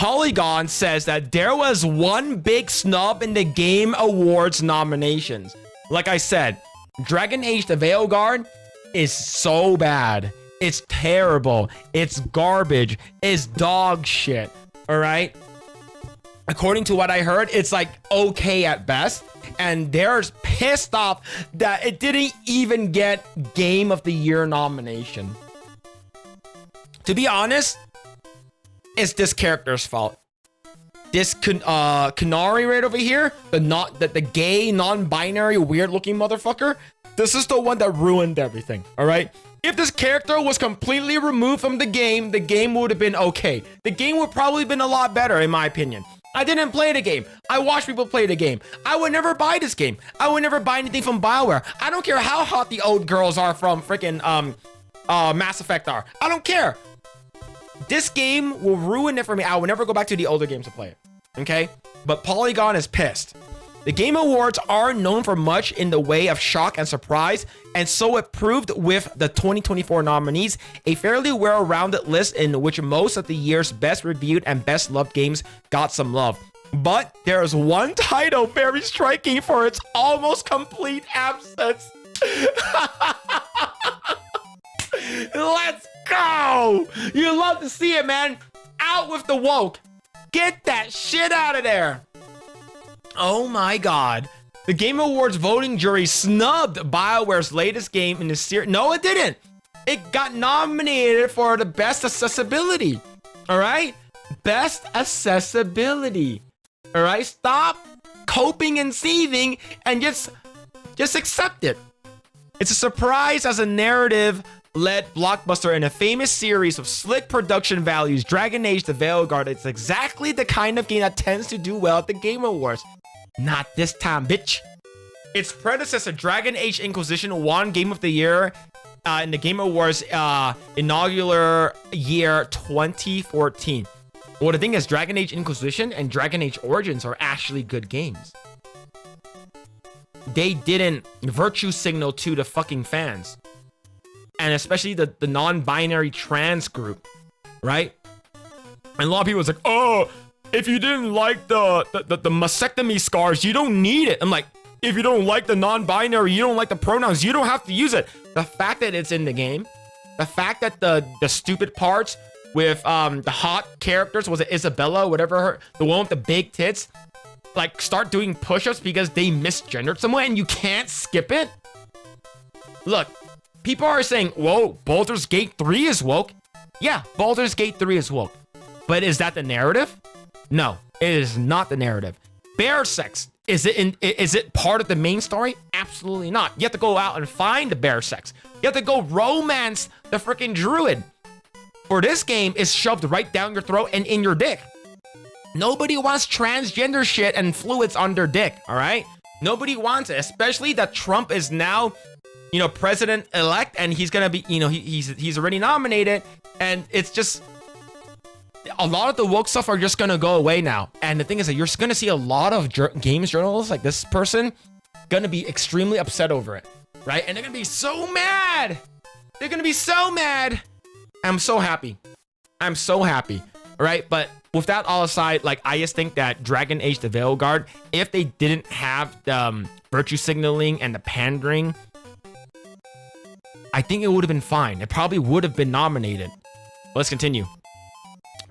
Polygon says that there was one big snub in the Game Awards nominations. Like I said, Dragon Age the Veilguard is so bad. It's terrible. It's garbage. It's dog shit. All right? According to what I heard, it's like okay at best. And they're pissed off that it didn't even get Game of the Year nomination. To be honest, it's this character's fault. This Canary right over here, the gay, non-binary, weird-looking motherfucker, this is the one that ruined everything, all right? If this character was completely removed from the game would have been okay. The game would probably have been a lot better, in my opinion. I didn't play the game. I watched people play the game. I would never buy this game. I would never buy anything from BioWare. I don't care how hot the old girls are from freaking Mass Effect are. I don't care. This game will ruin it for me. I will never go back to the older games to play it. Okay? But Polygon is pissed. The Game Awards aren't known for much in the way of shock and surprise, and so it proved with the 2024 nominees, a fairly well-rounded list in which most of the year's best reviewed and best loved games got some love. But there is one title very striking for its almost complete absence. Let's go! You love to see it, man. Out with the woke. Get that shit out of there. Oh my god. The Game Awards voting jury snubbed BioWare's latest game in the series. No, it didn't. It got nominated for the best accessibility. All right? Best accessibility. All right? Stop coping and seething and just accept it. It's a surprise as a narrative-led blockbuster in a famous series of slick production values, Dragon Age the Veilguard. It's exactly the kind of game that tends to do well at the Game Awards. Not this time, bitch. Its predecessor, Dragon Age Inquisition, won Game of the Year in the Game Awards inaugural year 2014. Well, the thing is, Dragon Age Inquisition and Dragon Age Origins are actually good games. They didn't virtue signal to the fucking fans. And especially the non-binary trans group, right? And a lot of people was like, oh, if you didn't like the mastectomy scars, you don't need it. I'm like, if you don't like the non-binary, you don't like the pronouns, you don't have to use it. The fact that it's in the game, the fact that the stupid parts with the hot characters, was it Isabella, whatever, the one with the big tits, like start doing push-ups because they misgendered someone and you can't skip it? Look, people are saying, whoa, Baldur's Gate 3 is woke. Yeah, Baldur's Gate 3 is woke. But is that the narrative? No, it is not the narrative. Bear sex, is it part of the main story? Absolutely not. You have to go out and find the bear sex. You have to go romance the freaking druid. For this game, it's shoved right down your throat and in your dick. Nobody wants transgender shit and fluids on their dick, all right? Nobody wants it, especially that Trump is now, you know, president-elect, and he's gonna be, you know, he's already nominated, and it's just, a lot of the woke stuff are just gonna go away now. And the thing is that you're gonna see a lot of games journalists like this person gonna be extremely upset over it, right? And they're gonna be so mad. They're gonna be so mad. I'm so happy. I'm so happy, right? But with that all aside, like, I just think that Dragon Age the Veilguard, if they didn't have the virtue signaling and the pandering, I think it would have been fine. It probably would have been nominated. Let's continue.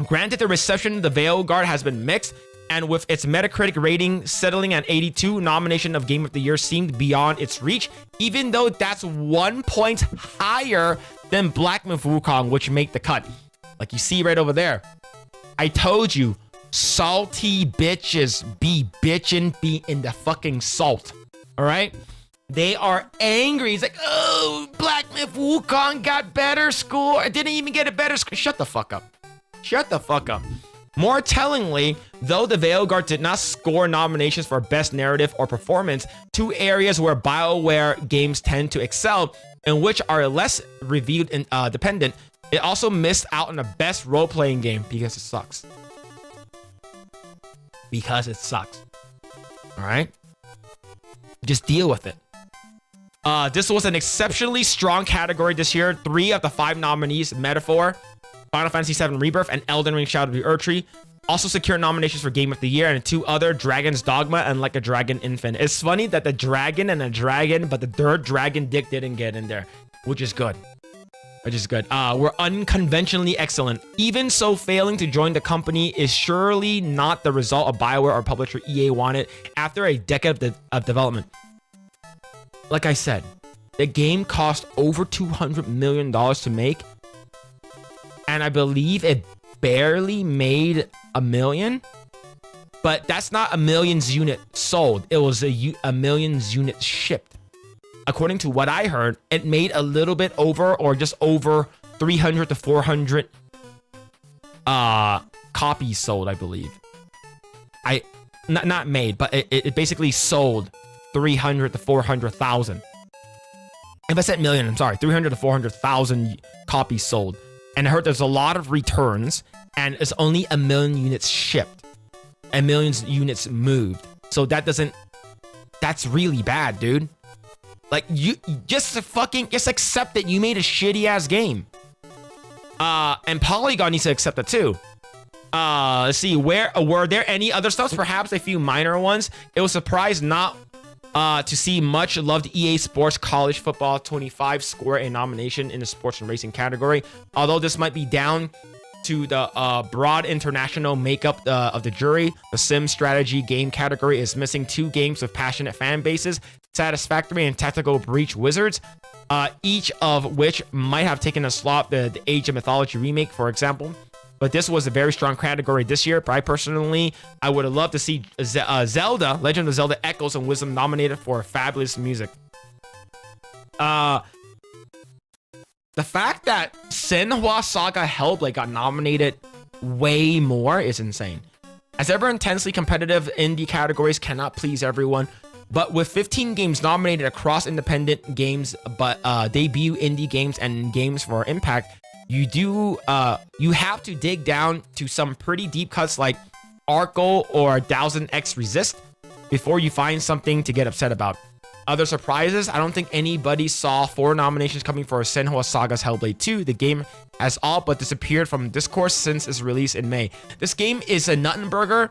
Granted, the reception of the Veilguard has been mixed, and with its Metacritic rating settling at 82, nomination of Game of the Year seemed beyond its reach, even though that's 1 point higher than Black Myth Wukong, which made the cut. Like you see right over there. I told you, salty bitches be bitchin', be in the fucking salt. All right? They are angry. It's like, oh, Black Myth Wukong got better score. I didn't even get a better score. Shut the fuck up. Shut the fuck up. More tellingly, though the Veilguard did not score nominations for Best Narrative or Performance, two areas where BioWare games tend to excel, and which are less reviewed and dependent, it also missed out on the Best Role-Playing Game because it sucks. Because it sucks. All right? Just deal with it. This was an exceptionally strong category this year. 3 of the 5 nominees, Metaphor, Final Fantasy VII Rebirth, and Elden Ring Shadow of the Erdtree, Also secured nominations for Game of the Year and 2 other, Dragon's Dogma and Like a Dragon Infinite. It's funny that the dragon and a dragon, but the third dragon dick didn't get in there, which is good. We're unconventionally excellent. Even so, failing to join the company is surely not the result of BioWare or publisher EA wanted after a decade of development. Like I said, the game cost over $200 million to make, and I believe it barely made $1 million. But that's not a millions units sold. It was a millions units shipped. According to what I heard, it made a little bit over or just over 300 to 400 copies sold, I believe. Not made, but it basically sold 300 to 400,000. If I said million, I'm sorry, 300 to 400,000 copies sold. And I heard there's a lot of returns, and it's only 1 million units shipped, 1 million units moved. So that's really bad, dude. Like, you just accept that you made a shitty ass game. And Polygon needs to accept that too. Let's see, were there any other stuff? Perhaps a few minor ones. It was surprised not to see much loved EA Sports College Football 25 score a nomination in the sports and racing category. Although this might be down to the broad international makeup of the jury, the sim strategy game category is missing 2 games with passionate fan bases, Satisfactory and Tactical Breach Wizards, each of which might have taken a slot, the Age of Mythology remake, for example. But this was a very strong category this year. But I would have loved to see Zelda, Legend of Zelda Echoes and Wisdom nominated for fabulous music. The fact that Senhua Saga Hellblade got nominated way more is insane. As ever intensely competitive indie categories cannot please everyone, but with 15 games nominated across independent games, but debut indie games and games for impact, you have to dig down to some pretty deep cuts like Arco or 1000X Resist before you find something to get upset about. Other surprises, I don't think anybody saw 4 nominations coming for Senhua Saga's Hellblade 2. The game has all but disappeared from discourse since its release in May. This game is a Nuttenburger.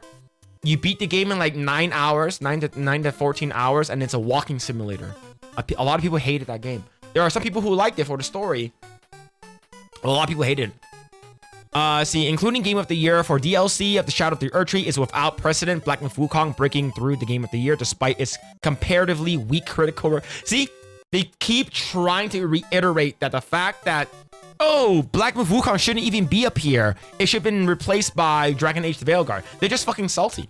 You beat the game in like 9 hours, 9 to 14 hours, and it's a walking simulator. A lot of people hated that game. There are some people who liked it for the story. A lot of people hated it. Including Game of the Year for DLC of the Shadow of the Erdtree is without precedent. Black Myth Wukong breaking through the Game of the Year despite its comparatively weak critical. See, they keep trying to reiterate that the fact that, oh, Black Myth Wukong shouldn't even be up here. It should have been replaced by Dragon Age the Veilguard. They're just fucking salty.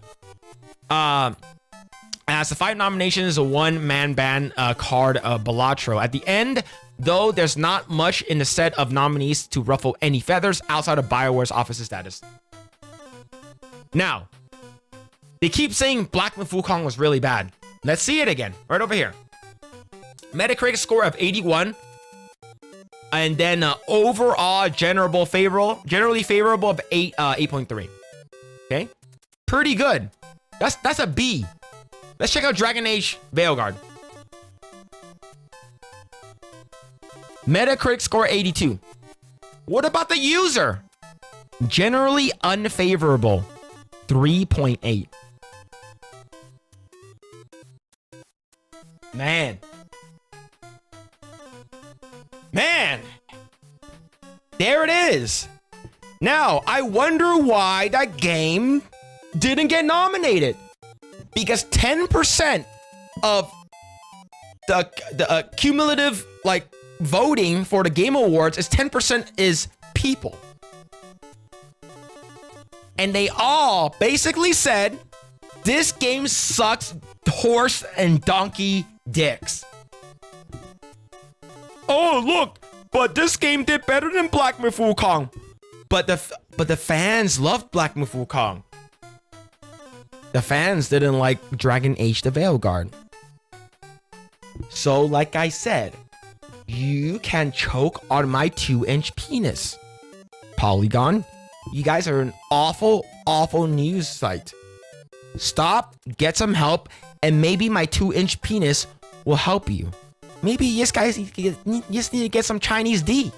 As the 5 nominations, a one-man band card, Balatro. At the end, though, there's not much in the set of nominees to ruffle any feathers outside of BioWare's office status. Now, they keep saying Black Myth Wukong was really bad. Let's see it again, right over here. Metacritic score of 81. And then overall generally favorable of 8.3. Okay, pretty good. That's a B. Let's check out Dragon Age Veilguard. Metacritic score 82. What about the user? Generally unfavorable, 3.8. Man. There it is. Now, I wonder why that game didn't get nominated. Because 10% of the cumulative, like, voting for the Game Awards is 10% is people. And they all basically said, this game sucks horse and donkey dicks. Oh, look, but this game did better than Black Myth Wukong. But the fans loved Black Myth Wukong. The fans didn't like Dragon Age the Veilguard. So, like I said, you can choke on my 2-inch penis. Polygon, you guys are an awful, awful news site. Stop, get some help, and maybe my 2-inch penis will help you. Maybe you guys just need to get some Chinese D.